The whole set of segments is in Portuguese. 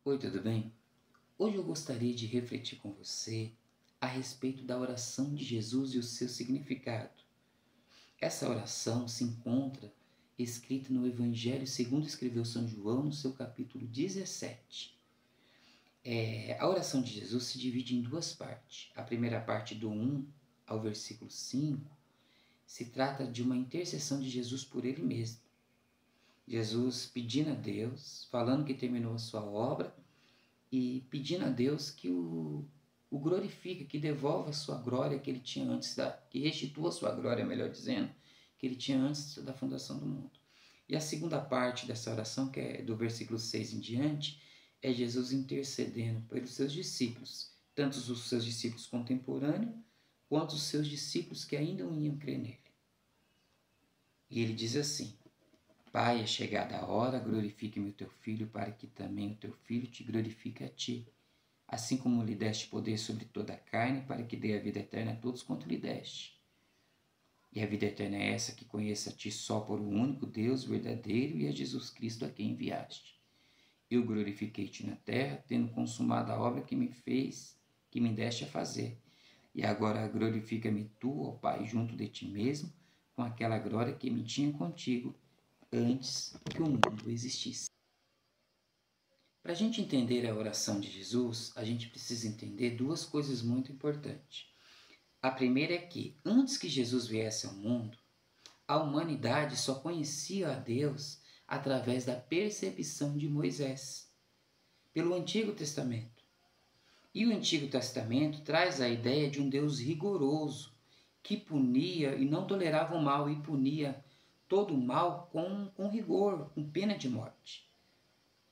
Oi, tudo bem? Hoje eu gostaria de refletir com você a respeito da oração de Jesus e o seu significado. Essa oração se encontra escrita no Evangelho segundo escreveu São João, no seu capítulo 17. A oração de Jesus se divide em duas partes. A primeira parte, do 1 ao versículo 5, se trata de uma intercessão de Jesus por ele mesmo. Jesus pedindo a Deus, falando que terminou a sua obra, e pedindo a Deus que o glorifique, que devolva a sua glória que ele tinha antes que restitua a sua glória, melhor dizendo, que ele tinha antes da fundação do mundo. E a segunda parte dessa oração, que é do versículo 6 em diante, é Jesus intercedendo pelos seus discípulos, tanto os seus discípulos contemporâneos, quanto os seus discípulos que ainda não iam crer nele. E ele diz assim: Pai, é chegada a hora, glorifique-me o teu Filho, para que também o teu Filho te glorifique a ti. Assim como lhe deste poder sobre toda a carne, para que dê a vida eterna a todos quanto lhe deste. E a vida eterna é essa, que conheça a ti só por o único Deus verdadeiro e a Jesus Cristo a quem enviaste. Eu glorifiquei-te na terra, tendo consumado a obra que me deste a fazer. E agora glorifica-me tu, ó Pai, junto de ti mesmo, com aquela glória que me tinha contigo antes que o mundo existisse. Para a gente entender a oração de Jesus, a gente precisa entender duas coisas muito importantes. A primeira é que, antes que Jesus viesse ao mundo, a humanidade só conhecia a Deus através da percepção de Moisés, pelo Antigo Testamento. E o Antigo Testamento traz a ideia de um Deus rigoroso, que punia e não tolerava o mal, e punia todo o mal com rigor, com pena de morte.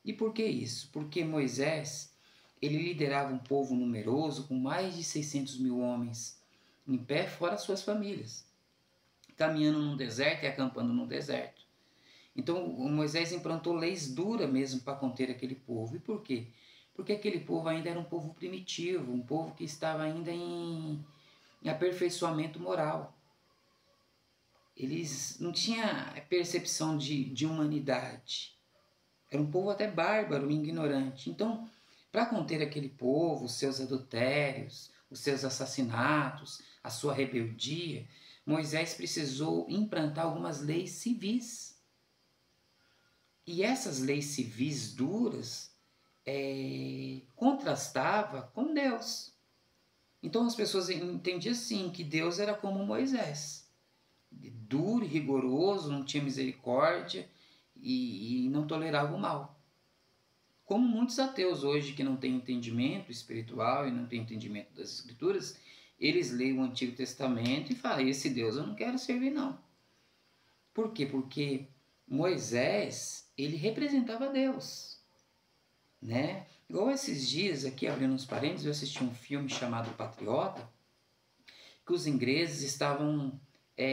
E por que isso? Porque Moisés, ele liderava um povo numeroso, com mais de 600 mil homens em pé, fora suas famílias, caminhando num deserto e acampando no deserto. Então Moisés implantou leis duras mesmo para conter aquele povo. E por quê? Porque aquele povo ainda era um povo primitivo, um povo que estava ainda em aperfeiçoamento moral. Eles não tinham percepção de humanidade. Era um povo até bárbaro e ignorante. Então, para conter aquele povo, os seus adultérios, os seus assassinatos, a sua rebeldia, Moisés precisou implantar algumas leis civis. E essas leis civis duras contrastava com Deus. Então as pessoas entendiam assim, que Deus era como Moisés, duro e rigoroso, não tinha misericórdia e não tolerava o mal. Como muitos ateus hoje que não têm entendimento espiritual e não têm entendimento das escrituras, eles leem o Antigo Testamento e falam: esse Deus eu não quero servir não. Por quê? Porque Moisés, ele representava Deus, né? Igual esses dias aqui, abrindo uns parênteses, eu assisti um filme chamado Patriota, que os ingleses estavam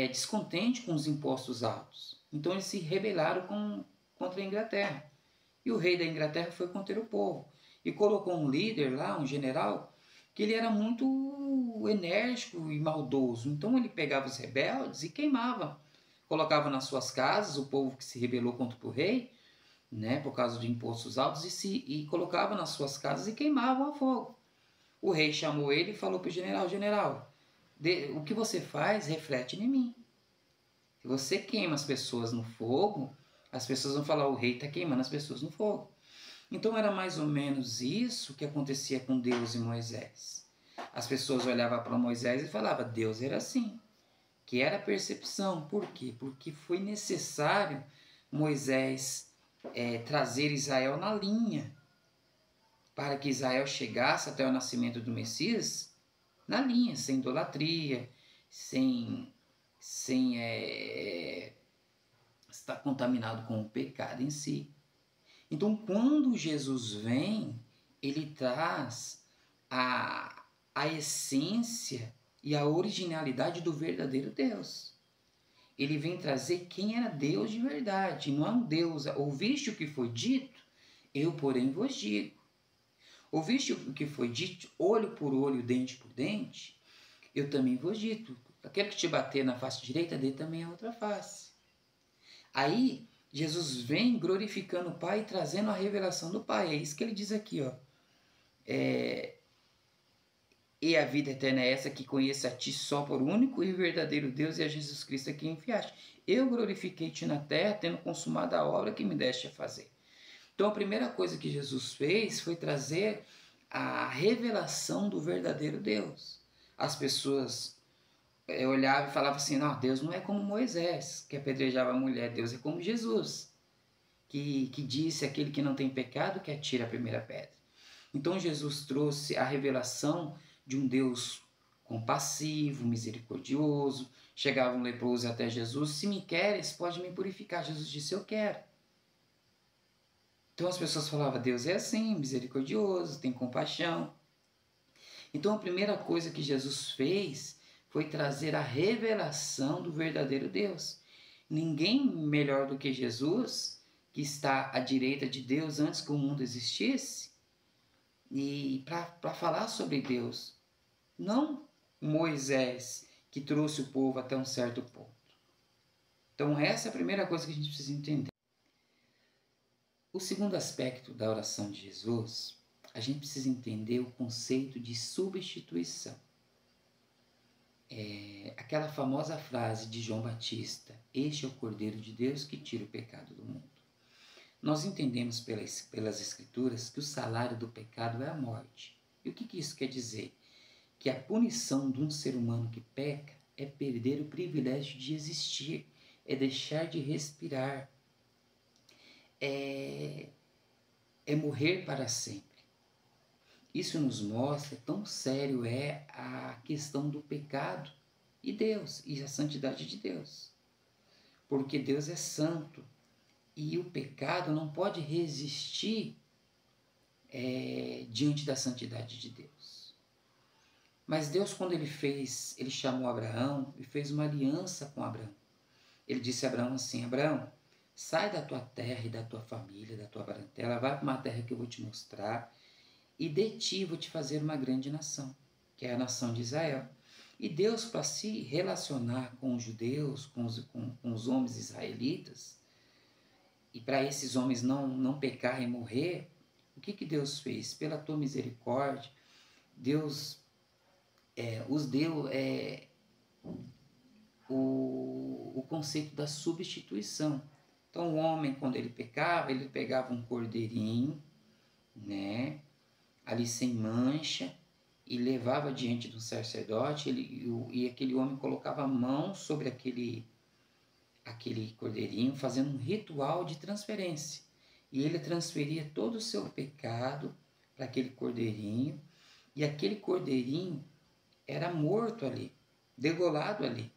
descontentes com os impostos altos. Então eles se rebelaram contra a Inglaterra. E o rei da Inglaterra foi conter o povo. E colocou um líder lá, um general, que ele era muito enérgico e maldoso. Então ele pegava os rebeldes e queimava. Colocava nas suas casas o povo que se rebelou contra o rei, né, por causa de impostos altos, e colocava nas suas casas e queimavam a fogo. O rei chamou ele e falou para o general: general, o que você faz reflete em mim. Se você queima as pessoas no fogo, as pessoas vão falar: o rei está queimando as pessoas no fogo. Então era mais ou menos isso que acontecia com Deus e Moisés. As pessoas olhavam para Moisés e falavam: Deus era assim, que era a percepção. Por quê? Porque foi necessário Moisés trazer Israel na linha, para que Israel chegasse até o nascimento do Messias na linha, sem idolatria, sem estar contaminado com o pecado em si. Então, quando Jesus vem, ele traz a essência e a originalidade do verdadeiro Deus. Ele vem trazer quem era Deus de verdade, não é um Deus: ouviste o que foi dito, eu porém vos digo. Ouviste o que foi dito, olho por olho, dente por dente, eu também vos digo. Aquele que te bater na face direita, dê também a outra face. Aí, Jesus vem glorificando o Pai e trazendo a revelação do Pai. É isso que ele diz aqui, ó. E a vida eterna é essa, que conheça a ti só por único e verdadeiro Deus e a Jesus Cristo a quem enviaste. Eu glorifiquei-te na terra, tendo consumado a obra que me deste a fazer. Então a primeira coisa que Jesus fez foi trazer a revelação do verdadeiro Deus. As pessoas olhavam e falavam assim, não, Deus não é como Moisés, que apedrejava a mulher, Deus é como Jesus, que disse, aquele que não tem pecado, que atira a primeira pedra. Então Jesus trouxe a revelação de um Deus compassivo, misericordioso. Chegava um leproso até Jesus, se me queres, pode me purificar. Jesus disse, eu quero. Então as pessoas falavam, Deus é assim, misericordioso, tem compaixão. Então a primeira coisa que Jesus fez foi trazer a revelação do verdadeiro Deus. Ninguém melhor do que Jesus, que está à direita de Deus antes que o mundo existisse, e para falar sobre Deus. Não Moisés, que trouxe o povo até um certo ponto. Então essa é a primeira coisa que a gente precisa entender. O segundo aspecto da oração de Jesus, a gente precisa entender o conceito de substituição. Aquela famosa frase de João Batista, este é o Cordeiro de Deus que tira o pecado do mundo. Nós entendemos pelas Escrituras que o salário do pecado é a morte. E o que isso quer dizer? Que a punição de um ser humano que peca é perder o privilégio de existir, é deixar de respirar, é morrer para sempre. Isso nos mostra tão sério é a questão do pecado e Deus, e a santidade de Deus. Porque Deus é santo e o pecado não pode resistir diante da santidade de Deus. Mas Deus, quando ele chamou Abraão e fez uma aliança com Abraão. Ele disse a Abraão assim, Abraão, sai da tua terra e da tua família, da tua parentela, vai para uma terra que eu vou te mostrar, e de ti vou te fazer uma grande nação, que é a nação de Israel. E Deus, para se relacionar com os judeus, com os homens israelitas, e para esses homens não pecar e morrer, o que Deus fez? Pela tua misericórdia, Deus os deu o conceito da substituição. Então o homem, quando ele pecava, ele pegava um cordeirinho, né, ali sem mancha, e levava diante do sacerdote, e aquele homem colocava a mão sobre aquele cordeirinho, fazendo um ritual de transferência. E ele transferia todo o seu pecado para aquele cordeirinho, e aquele cordeirinho era morto ali, degolado ali,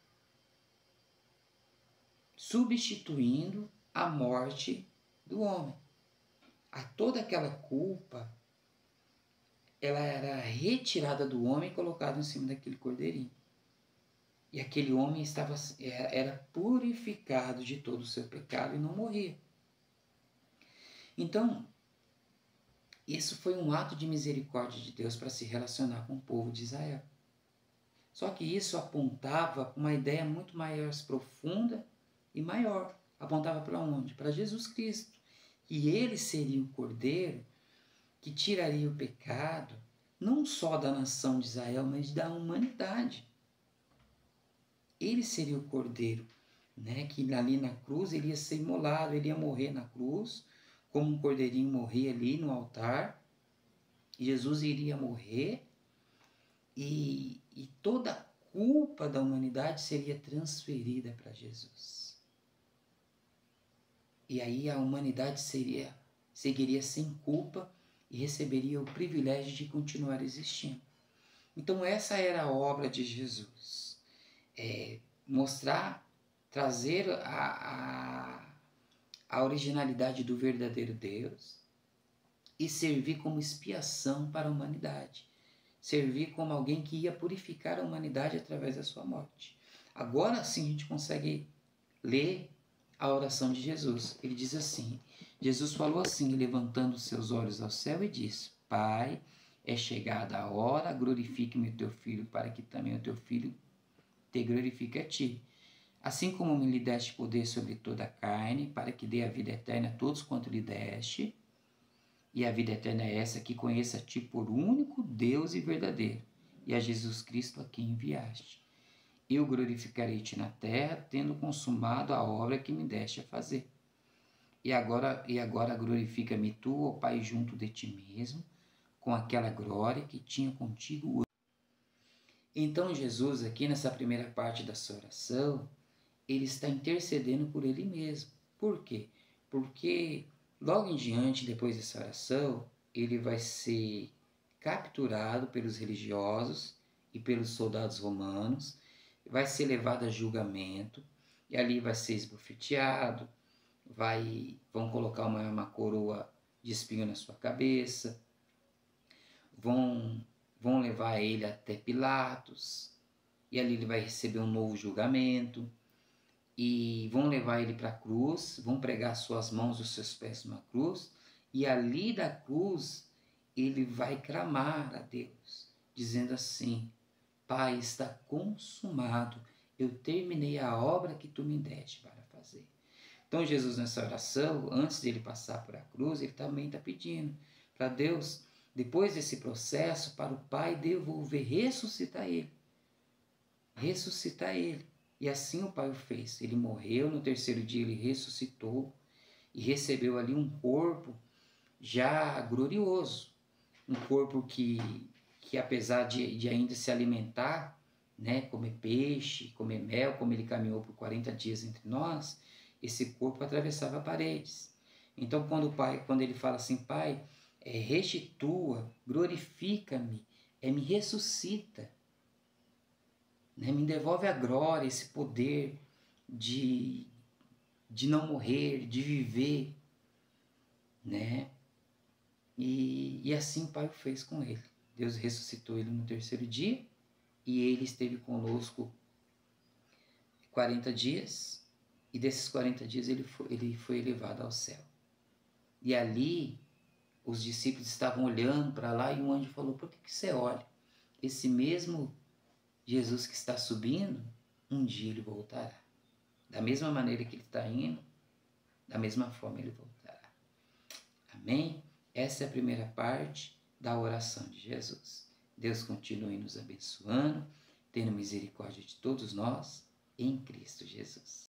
substituindo a morte do homem. Toda aquela culpa, ela era retirada do homem e colocada em cima daquele cordeirinho. E aquele homem era purificado de todo o seu pecado e não morria. Então, isso foi um ato de misericórdia de Deus para se relacionar com o povo de Israel. Só que isso apontava para uma ideia muito mais profunda e maior. Apontava para onde? Para Jesus Cristo. Que ele seria o Cordeiro que tiraria o pecado, não só da nação de Israel, mas da humanidade. Ele seria o Cordeiro, né, que ali na cruz ele ia ser imolado, ele ia morrer na cruz, como um cordeirinho morria ali no altar. Jesus iria morrer e toda a culpa da humanidade seria transferida para Jesus. E aí a humanidade seguiria sem culpa e receberia o privilégio de continuar existindo. Então essa era a obra de Jesus. Mostrar, trazer a originalidade do verdadeiro Deus e servir como expiação para a humanidade. Servir como alguém que ia purificar a humanidade através da sua morte. Agora sim a gente consegue ler a oração de Jesus. Ele diz assim, Jesus falou assim, levantando os seus olhos ao céu e disse, Pai, é chegada a hora, glorifique-me o teu Filho, para que também o teu Filho te glorifique a ti. Assim como me lhe deste poder sobre toda a carne, para que dê a vida eterna a todos quanto lhe deste, e a vida eterna é essa, que conheça a ti por único Deus e verdadeiro, e a Jesus Cristo a quem enviaste. Eu glorificarei-te na terra, tendo consumado a obra que me deste a fazer. E agora glorifica-me tu, ó Pai, junto de ti mesmo, com aquela glória que tinha contigo. Então Jesus, aqui nessa primeira parte da sua oração, ele está intercedendo por ele mesmo. Por quê? Porque logo em diante, depois dessa oração, ele vai ser capturado pelos religiosos e pelos soldados romanos, vai ser levado a julgamento, e ali vai ser esbofeteado, vão colocar uma coroa de espinho na sua cabeça, vão levar ele até Pilatos, e ali ele vai receber um novo julgamento, e vão levar ele para a cruz, vão pregar suas mãos e os seus pés numa cruz, e ali da cruz ele vai clamar a Deus, dizendo assim: Pai, está consumado, eu terminei a obra que tu me deste para fazer. Então Jesus, nessa oração, antes de ele passar por a cruz, ele também está pedindo para Deus, depois desse processo, para o Pai devolver, ressuscitar ele. Ressuscitar ele. E assim o Pai o fez. Ele morreu, no terceiro dia ele ressuscitou e recebeu ali um corpo já glorioso. Um corpo que apesar de ainda se alimentar, né, comer peixe, comer mel, como ele caminhou por 40 dias entre nós, esse corpo atravessava paredes. Então quando ele fala assim, Pai, restitua, glorifica-me, me ressuscita, né, me devolve a glória, esse poder de não morrer, de viver, né? E assim o Pai o fez com ele. Deus ressuscitou ele no terceiro dia e ele esteve conosco 40 dias, e desses 40 dias ele foi elevado ao céu. E ali os discípulos estavam olhando para lá e um anjo falou: por que você olha? Esse mesmo Jesus que está subindo, um dia ele voltará. Da mesma maneira que ele está indo, da mesma forma ele voltará. Amém? Essa é a primeira parte da oração de Jesus. Deus continue nos abençoando, tendo misericórdia de todos nós, em Cristo Jesus.